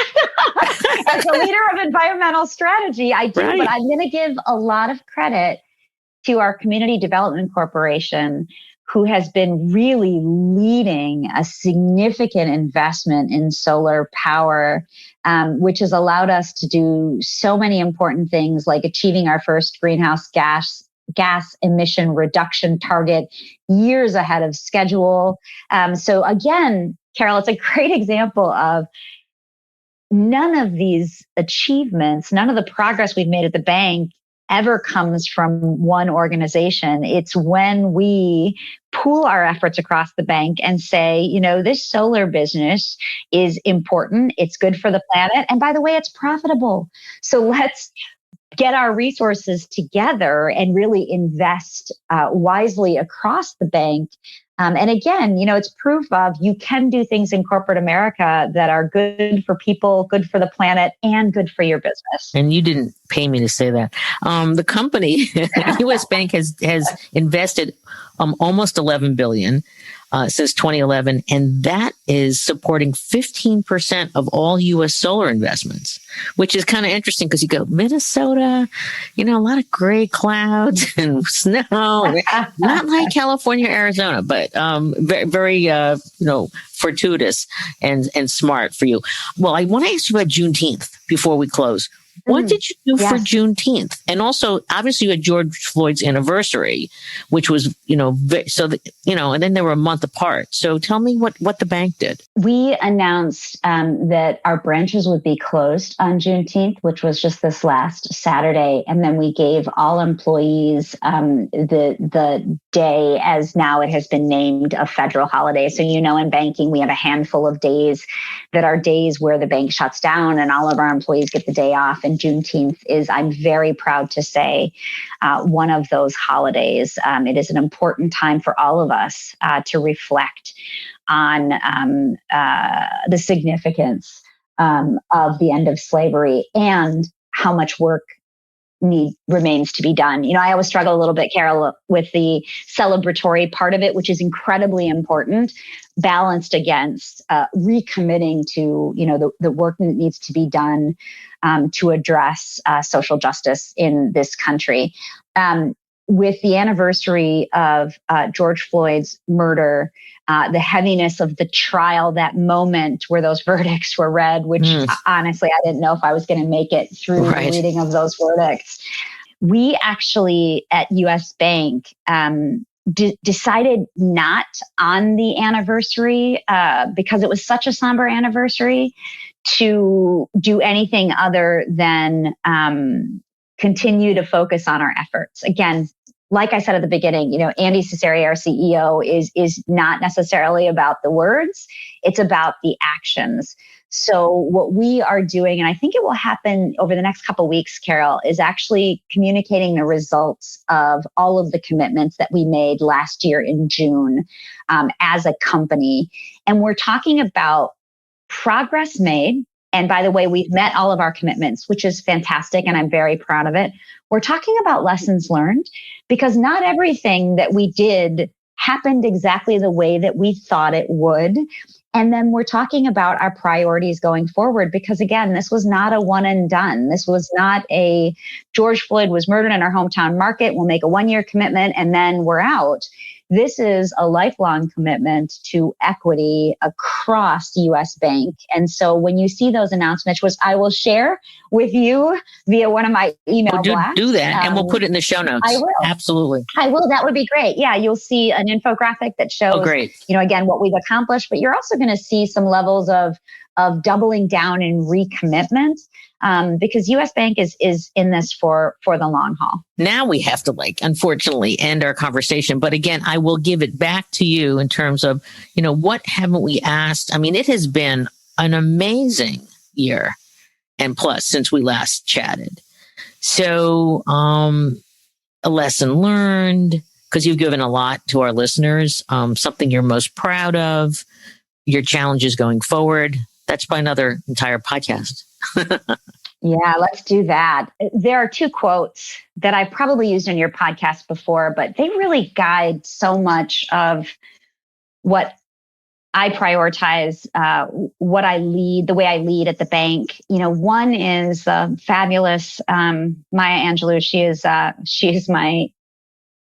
As a leader of environmental strategy, I do, right. But I'm going to give a lot of credit to our Community Development Corporation, who has been really leading a significant investment in solar power, which has allowed us to do so many important things like achieving our first greenhouse gas emission reduction target years ahead of schedule. So again, Carol, it's a great example of none of these achievements, none of the progress we've made at the bank ever comes from one organization. It's when we pool our efforts across the bank and say, this solar business is important. It's good for the planet. And by the way, it's profitable. So let's get our resources together and really invest wisely across the bank. And again, it's proof of you can do things in corporate America that are good for people, good for the planet, and good for your business. And you didn't pay me to say that. The company, U.S. Bank, has invested almost $11 billion since 2011, and that is supporting 15% of all U.S. solar investments, which is kind of interesting because you go, Minnesota, a lot of gray clouds and snow, not like California, Arizona, but very, very, fortuitous and smart for you. Well, I want to ask you about Juneteenth before we close. What did you do for Juneteenth? And also, obviously, you had George Floyd's anniversary, which was, and then they were a month apart. So tell me what the bank did. We announced that our branches would be closed on Juneteenth, which was just this last Saturday. And then we gave all employees the day, as now it has been named, a federal holiday. So, in banking, we have a handful of days that are days where the bank shuts down and all of our employees get the day off. And Juneteenth is, I'm very proud to say, one of those holidays. It is an important time for all of us to reflect on the significance of the end of slavery and how much work remains to be done. I always struggle a little bit, Carol, with the celebratory part of it, which is incredibly important, balanced against recommitting to, the work that needs to be done to address social justice in this country. With the anniversary of George Floyd's murder, the heaviness of the trial, that moment where those verdicts were read, which honestly, I didn't know if I was going to make it through the reading of those verdicts. We actually at U.S. Bank decided not on the anniversary because it was such a somber anniversary to do anything other than continue to focus on our efforts. Again, like I said at the beginning, Andy Cesare, our CEO, is not necessarily about the words. It's about the actions. So what we are doing, and I think it will happen over the next couple of weeks, Carol, is actually communicating the results of all of the commitments that we made last year in June as a company. And we're talking about progress made. And by the way, we've met all of our commitments, which is fantastic. And I'm very proud of it. We're talking about lessons learned because not everything that we did happened exactly the way that we thought it would. And then we're talking about our priorities going forward, because again, this was not a one and done. This was not a George Floyd was murdered in our hometown market. We'll make a 1-year commitment and then we're out. This is a lifelong commitment to equity across US Bank. And so when you see those announcements, which I will share with you via one of my email blasts. Do that, and we'll put it in the show notes. I will. Absolutely. I will. That would be great. Yeah, you'll see an infographic that shows, again, what we've accomplished, but you're also going to see some levels of doubling down and recommitment. Because US Bank is in this for the long haul. Now we have to, unfortunately, end our conversation. But again, I will give it back to you in terms of, what haven't we asked? I mean, it has been an amazing year and plus since we last chatted. So a lesson learned, because you've given a lot to our listeners, something you're most proud of, your challenges going forward. That's by another entire podcast. Yeah, let's do that. There are 2 quotes that I probably used in your podcast before, but they really guide so much of what I prioritize, what I lead, the way I lead at the bank. One is fabulous Maya Angelou. She is my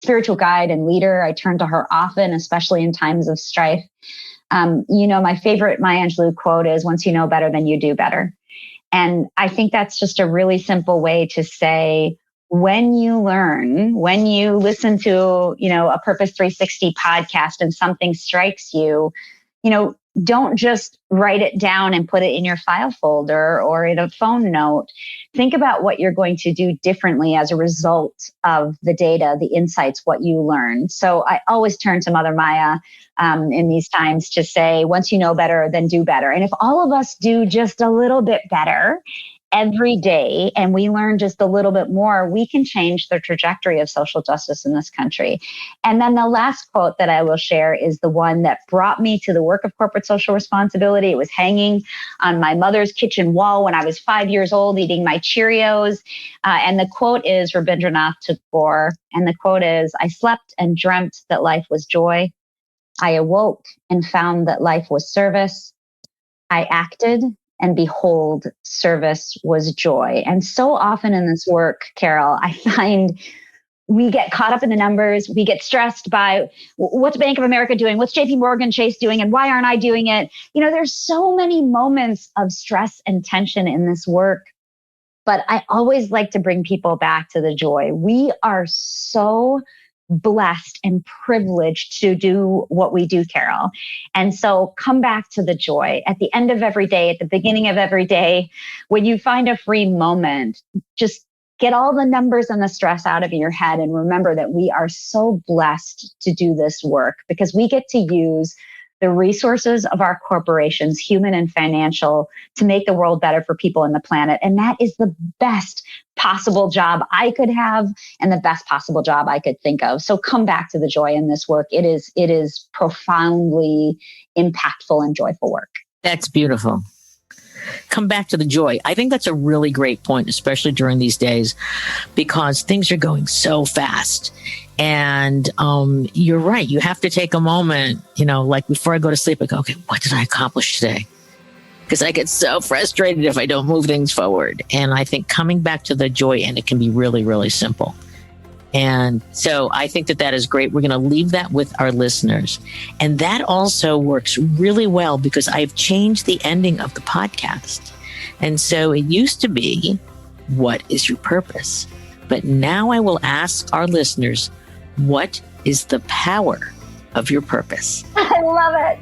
spiritual guide and leader. I turn to her often, especially in times of strife. My favorite Maya Angelou quote is, "Once you know better, then you do better." And I think that's just a really simple way to say, when you listen to, a Purpose 360 podcast and something strikes you, don't just write it down and put it in your file folder or in a phone note. Think about what you're going to do differently as a result of the data, the insights, what you learned. So I always turn to Mother Maya in these times to say, once you know better, then do better. And if all of us do just a little bit better every day, and we learn just a little bit more, we can change the trajectory of social justice in this country. And then the last quote that I will share is the one that brought me to the work of corporate social responsibility. It was hanging on my mother's kitchen wall when I was 5 years old, eating my Cheerios. And the quote is Rabindranath Tagore. And the quote is, "I slept and dreamt that life was joy. I awoke and found that life was service. I acted, and behold, service was joy." And so often in this work, Carol, I find we get caught up in the numbers. We get stressed by what's Bank of America doing? What's JP Morgan Chase doing? And why aren't I doing it? There's so many moments of stress and tension in this work. But I always like to bring people back to the joy. We are so blessed and privileged to do what we do, Carol. And so come back to the joy at the end of every day, at the beginning of every day. When you find a free moment, just get all the numbers and the stress out of your head and remember that we are so blessed to do this work because we get to use the resources of our corporations, human and financial, to make the world better for people and the planet. And that is the best possible job I could have and the best possible job I could think of. So come back to the joy in this work. It is profoundly impactful and joyful work. That's beautiful. Come back to the joy. I think that's a really great point, especially during these days, because things are going so fast. And you're right. You have to take a moment, like before I go to sleep, I go, okay, what did I accomplish today? Because I get so frustrated if I don't move things forward. And I think coming back to the joy, and it can be really, really simple. And so I think that is great. We're going to leave that with our listeners. And that also works really well because I've changed the ending of the podcast. And so it used to be, what is your purpose? But now I will ask our listeners, what is the power of your purpose? I love it.